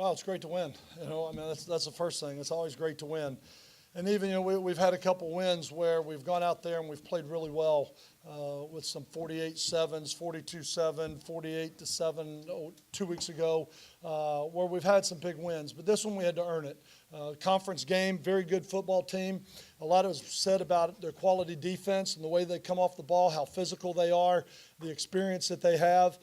Wow, it's great to win. I mean, that's the first thing. It's always great to win. And even, we've had a couple wins where we've gone out there and we've played really well with some 48-7s, 42-7, 48-7 2 weeks ago, where we've had some big wins. But this one we had to earn it. Conference game, very good football team. A lot was said about their quality defense and the way they come off the ball, how physical they are, the experience that they have.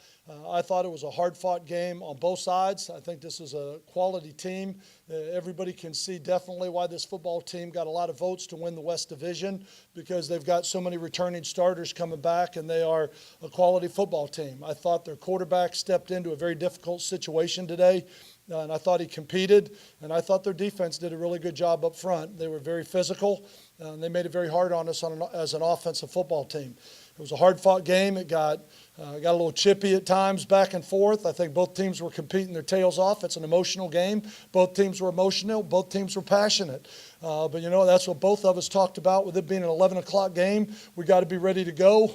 I thought it was a hard-fought game on both sides. I think this is a quality team. Everybody can see definitely why this football team got a lot of votes to win the West Division, because they've got so many returning starters coming back, and they are a quality football team. I thought their quarterback stepped into a very difficult situation today, and I thought he competed, and I thought their defense did a really good job up front. They were very physical, and they made it very hard on us as an offensive football team. It was a hard-fought game. It got a little chippy at times, back and forth. I think both teams were competing their tails off. It's an emotional game. Both teams were emotional. Both teams were passionate. But, that's what both of us talked about with it being an 11 o'clock game. We got to be ready to go.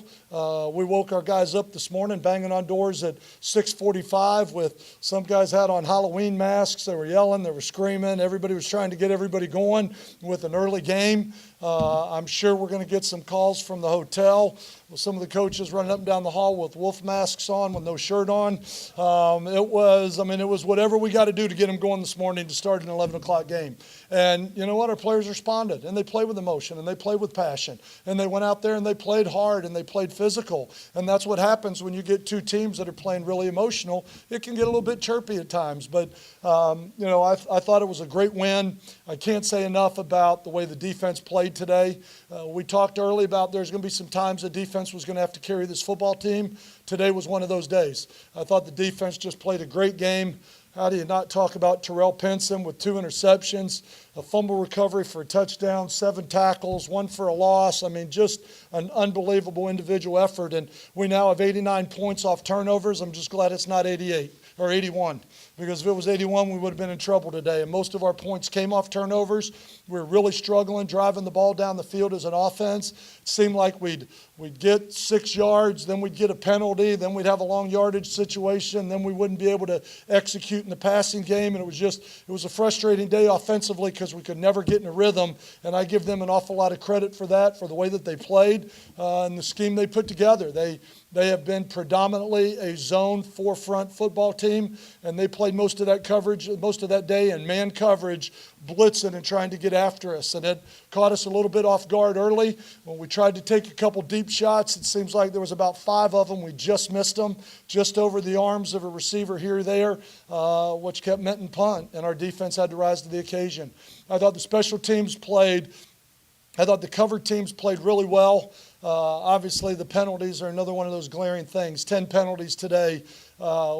We woke our guys up this morning banging on doors at 6:45 with some guys had on Halloween masks. They were yelling. They were screaming. Everybody was trying to get everybody going with an early game. I'm sure we're going to get some calls from the hotel with some of the coaches running up and down the hall with wolf masks on with no shirt on. It was whatever we got to do to get them going this morning to start an 11 o'clock game. And you know what? Our players responded, and they played with emotion, and they played with passion, and they went out there and they played hard, and they played physical. And that's what happens when you get two teams that are playing really emotional. It can get a little bit chirpy at times, but I thought it was a great win. I can't say enough about the way the defense played today. We talked early about there's going to be some times the defense was going to have to carry this football team. Today was one of those days. I thought the defense just played a great game. How do you not talk about Terrell Pinson with 2 interceptions, a fumble recovery for a touchdown, 7 tackles, 1 for a loss. I mean, just an unbelievable individual effort. And we now have 89 points off turnovers. I'm just glad it's not 88 or 81, because if it was 81, we would have been in trouble today. And most of our points came off turnovers. We were really struggling driving the ball down the field as an offense. It seemed like we'd get 6 yards, then we'd get a penalty, then we'd have a long yardage situation, then we wouldn't be able to execute in the passing game. And it was a frustrating day offensively because we could never get in a rhythm. And I give them an awful lot of credit for that, for the way that they played and the scheme they put together. They have been predominantly a zone 4-front football team, and they played most of that coverage, most of that day in man coverage, blitzing and trying to get after us. And it caught us a little bit off guard early. When we tried to take a couple deep shots, it seems like there was about 5 of them. We just missed them, just over the arms of a receiver here or there, which kept Menton punt, and our defense had to rise to the occasion. I thought the special teams played. I thought the covered teams played really well. Obviously, the penalties are another one of those glaring things. 10 penalties today,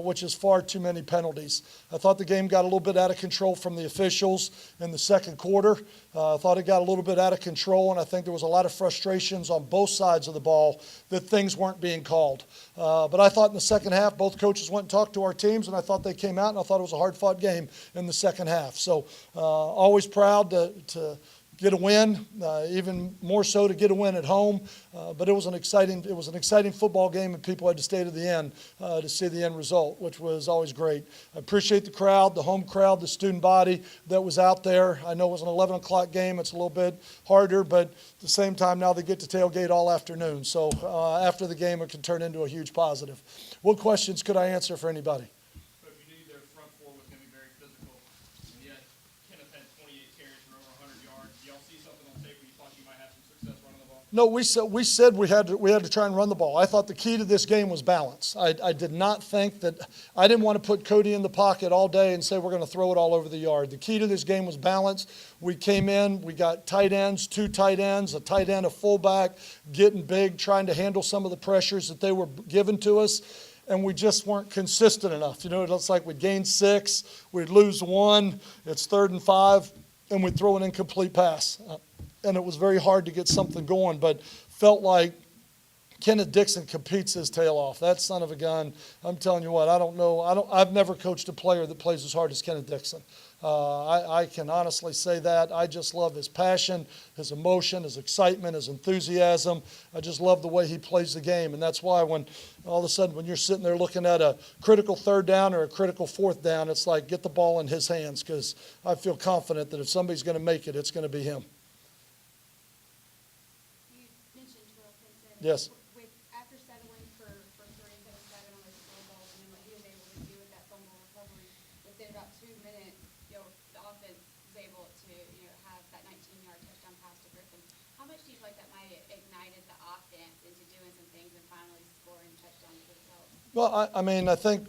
which is far too many penalties. I thought the game got a little bit out of control from the officials in the second quarter. I thought it got a little bit out of control, and I think there was a lot of frustrations on both sides of the ball that things weren't being called. But I thought in the second half, both coaches went and talked to our teams, and I thought they came out, and I thought it was a hard-fought game in the second half. So always proud to get a win, even more so to get a win at home. But it was an exciting football game, and people had to stay to the end to see the end result, which was always great. I appreciate the crowd, the home crowd, the student body that was out there. I know it was an 11 o'clock game. It's a little bit harder, but at the same time now they get to tailgate all afternoon. So after the game, it can turn into a huge positive. What questions could I answer for anybody? No, we said we had to try and run the ball. I thought the key to this game was balance. I did not think that – I didn't want to put Cody in the pocket all day and say we're going to throw it all over the yard. The key to this game was balance. We came in, we got tight ends, 2 tight ends, a tight end, a fullback, getting big, trying to handle some of the pressures that they were given to us. And we just weren't consistent enough. It's like we'd gain 6, we'd lose 1, it's 3rd and 5, and we'd throw an incomplete pass. And it was very hard to get something going, but felt like Kenneth Dixon competes his tail off. That son of a gun, I'm telling you what, I don't know. I've never coached a player that plays as hard as Kenneth Dixon. I can honestly say that. I just love his passion, his emotion, his excitement, his enthusiasm. I just love the way he plays the game. And that's why when all of a sudden when you're sitting there looking at a critical third down or a critical fourth down, it's like get the ball in his hands, because I feel confident that if somebody's going to make it, it's going to be him. You mentioned Terrell Pinson. Yes. With after settling for 3 and 7 on those field goals, and then what he was able to do with that fumble recovery within about 2 minutes, the offense was able to have that 19-yard touchdown pass to Griffin. How much do you feel like that might have ignited the offense into doing some things and finally scoring touchdowns themselves? Well, I mean, I think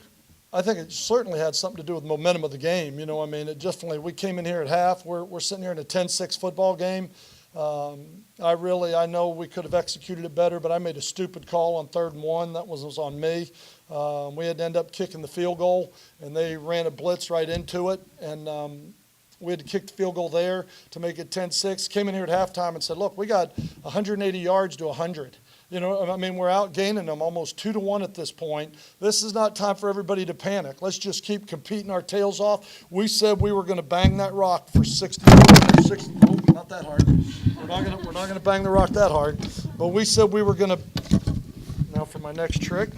it certainly had something to do with the momentum of the game. I mean, it definitely, we came in here at half. We're sitting here in a 10-6 football game. I know we could have executed it better, but I made a stupid call on 3rd and 1. That was on me. We had to end up kicking the field goal, and they ran a blitz right into it. And we had to kick the field goal there to make it 10-6. Came in here at halftime and said, look, we got 180 yards to 100. I mean, we're outgaining them almost 2-1 at this point. This is not time for everybody to panic. Let's just keep competing our tails off. We said we were going to bang that rock for 60. Oh, not that hard. We're not going to bang the rock that hard. But we said we were going to. Now for my next trick.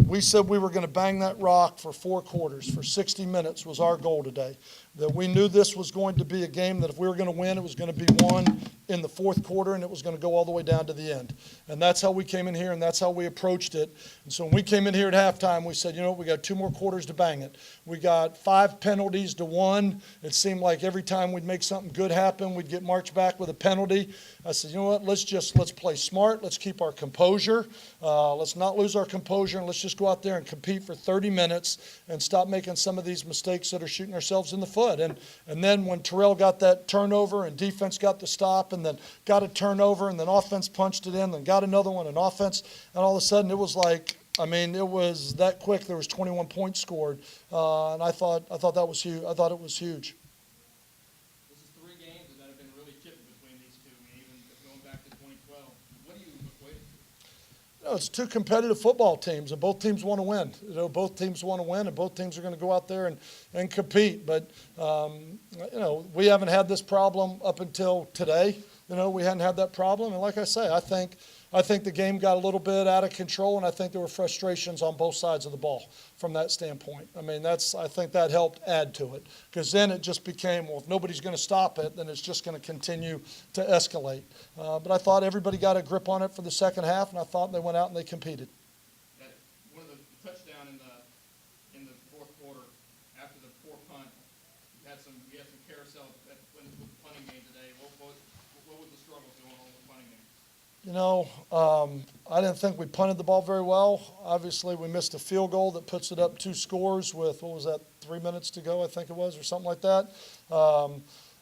We said we were going to bang that rock for 4 quarters, for 60 minutes was our goal today. That we knew this was going to be a game that if we were going to win, it was going to be won in the 4th quarter, and it was going to go all the way down to the end. And that's how we came in here, and that's how we approached it. And so when we came in here at halftime, we said, we got 2 more quarters to bang it. We got 5 penalties to 1. It seemed like every time we'd make something good happen, we'd get marched back with a penalty. I said, you know what, let's play smart. Let's keep our composure. Let's not lose our composure, and let's just go out there and compete for 30 minutes and stop making some of these mistakes that are shooting ourselves in the foot. And then when Terrell got that turnover and defense got the stop and then got a turnover and then offense punched it in, then got another one and offense, and all of a sudden it was like, I mean, it was that quick. There was 21 points scored, and I thought that was huge. I thought it was huge. This is 3 games that have been really chippy between these two, even going back to 2012. What do you equate it to? It's 2 competitive football teams, and both teams want to win. Both teams want to win, and both teams are going to go out there and compete. But, we haven't had this problem up until today. We hadn't had that problem. And like I say, I think the game got a little bit out of control, and I think there were frustrations on both sides of the ball from that standpoint. I mean, I think that helped add to it, because then it just became, well, if nobody's going to stop it, then it's just going to continue to escalate. But I thought everybody got a grip on it for the second half, and I thought they went out and they competed. One of the touchdown in the 4th quarter after the 4 punt, you had some carousel with the punting game today. What was the struggles going on with the punting game? I didn't think we punted the ball very well. Obviously, we missed a field goal that puts it up 2 scores with, 3 minutes to go, I think it was, or something like that.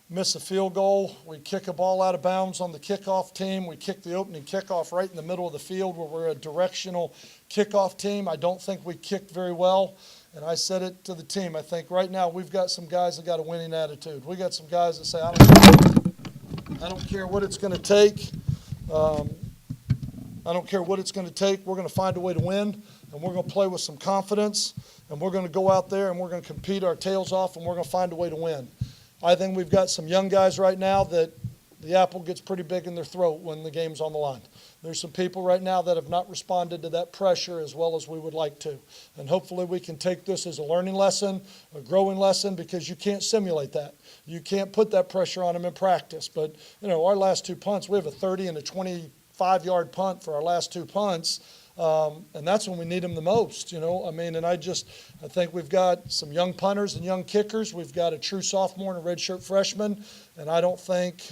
Miss a field goal. We kick a ball out of bounds on the kickoff team. We kick the opening kickoff right in the middle of the field where we're a directional kickoff team. I don't think we kicked very well. And I said it to the team. I think right now we've got some guys that got a winning attitude. We got some guys that say, I don't care what it's going to take. I don't care what it's going to take. We're going to find a way to win, and we're going to play with some confidence, and we're going to go out there and we're going to compete our tails off, and we're going to find a way to win. I think we've got some young guys right now that the apple gets pretty big in their throat when the game's on the line. There's some people right now that have not responded to that pressure as well as we would like to. And hopefully we can take this as a learning lesson, a growing lesson, because you can't simulate that. You can't put that pressure on them in practice. But, our last 2 punts, we have a 30 and a 25-yard punt for our last 2 punts. And that's when we need them the most, and I think we've got some young punters and young kickers. We've got a true sophomore and a redshirt freshman, and I don't think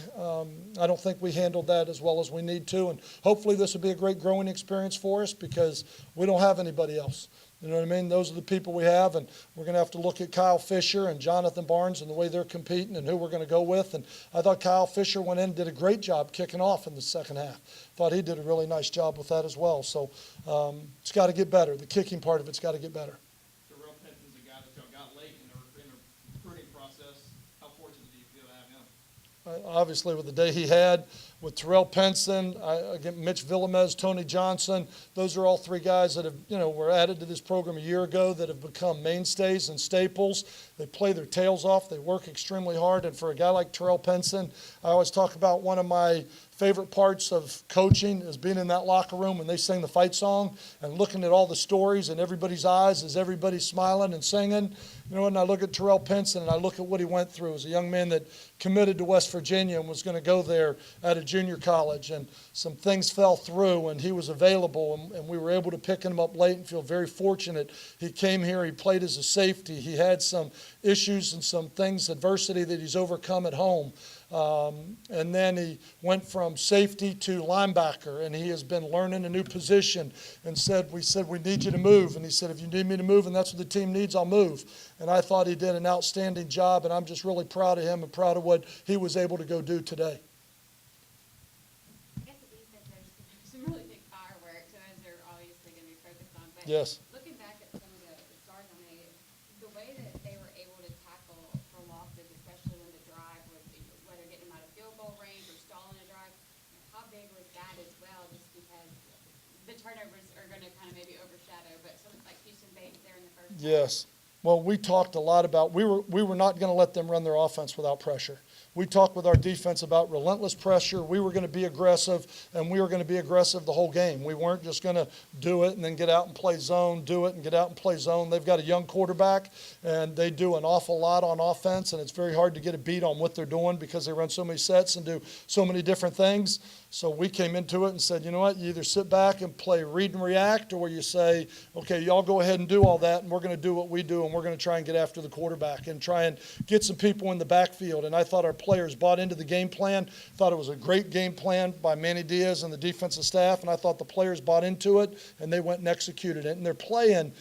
we handled that as well as we need to. And hopefully this will be a great growing experience for us, because we don't have anybody else. You know what I mean? Those are the people we have, and we're going to have to look at Kyle Fisher and Jonathan Barnes and the way they're competing and who we're going to go with. And I thought Kyle Fisher went in and did a great job kicking off in the second half. Thought he did a really nice job with that as well. So it's got to get better. The kicking part of it's got to get better. Terrell Pinson's a guy that y'all got late in the recruiting process. How fortunate do you feel to have him? obviously with the day he had, with Terrell Penson, again, Mitch Villamez, Tony Johnson. Those are all three guys that have, were added to this program a year ago that have become mainstays and staples. They play their tails off. They work extremely hard. And for a guy like Terrell Penson, I always talk about one of my favorite parts of coaching is being in that locker room when they sing the fight song and looking at all the stories in everybody's eyes as everybody's smiling and singing. And I look at Terrell Penson and I look at what he went through as a young man that committed to West Virginia and was going to go there at a junior college, and some things fell through and he was available, and we were able to pick him up late and feel very fortunate. He came here, he played as a safety. He had some issues and some things, adversity that he's overcome at home. And then he went from safety to linebacker, and he has been learning a new position. And we said, we need you to move. And he said, if you need me to move and that's what the team needs, I'll move. And I thought he did an outstanding job, and I'm just really proud of him and proud of what he was able to go do today. I guess the defense, there's some really big fireworks, so those are obviously going to be focused on. But Yes. looking back at some of the stars on the way that they were able to tackle for losses, especially when the drive was, whether getting them out of field goal range or stalling a drive, how big was that as well, just because the turnovers are going to kind of maybe overshadow, but something like Houston Bates there in the first half. Yes. Well, we talked a lot about, we were not going to let them run their offense without pressure. We talked with our defense about relentless pressure. We were going to be aggressive, and we were going to be aggressive the whole game. We weren't just going to do it and then get out and play zone, do it and get out and play zone. They've got a young quarterback, and they do an awful lot on offense, and it's very hard to get a beat on what they're doing because they run so many sets and do so many different things. So we came into it and said, you know what, you either sit back and play read and react, or you say, okay, y'all go ahead and do all that, and we're going to do what we do, and we're going to try and get after the quarterback and try and get some people in the backfield. And I thought our players bought into the game plan, thought it was a great game plan by Manny Diaz and the defensive staff, and I thought the players bought into it, and they went and executed it. And they're playing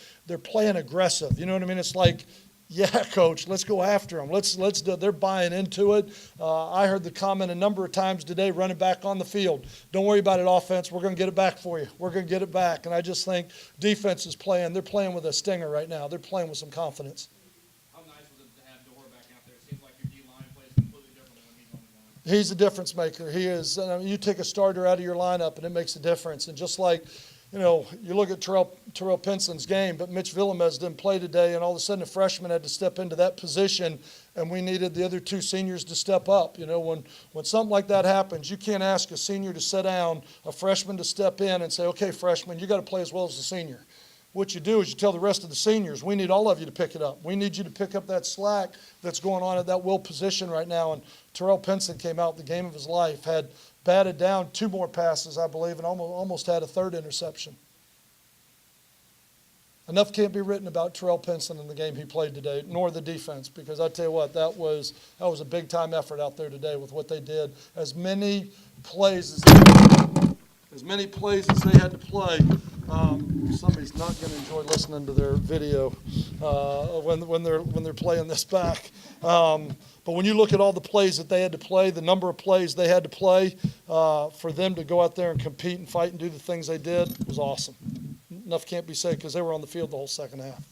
aggressive. You know what I mean? It's like, yeah, coach, let's go after them. Let's do it. They're buying into it. I heard the comment a number of times today, running back on the field. Don't worry about it, offense. We're going to get it back for you. We're going to get it back. And I just think defense is playing. They're playing with a stinger right now. They're playing with some confidence. How nice was it to have Dora back out there? It seems like your D-line plays completely different when he's on the line. He's a difference maker. He is. You take a starter out of your lineup, and it makes a difference. And just like, you look at Terrell Penson's game, but Mitch Villamez didn't play today, and all of a sudden a freshman had to step into that position, and we needed the other two seniors to step up. When something like that happens, you can't ask a senior to sit down, a freshman to step in and say, okay, freshman, you got to play as well as the senior. What you do is you tell the rest of the seniors, we need all of you to pick it up. We need you to pick up that slack that's going on at that will position right now. And Terrell Penson came out the game of his life, had batted down 2 more passes, I believe, and almost had a 3rd interception. Enough can't be written about Terrell Penson in the game he played today, nor the defense, because I tell you what, that was a big-time effort out there today with what they did. As many plays as they had to play. Somebody's not going to enjoy listening to their video when they're playing this back. But when you look at all the plays that they had to play, the number of plays they had to play, for them to go out there and compete and fight and do the things they did was awesome. Enough can't be said because they were on the field the whole second half.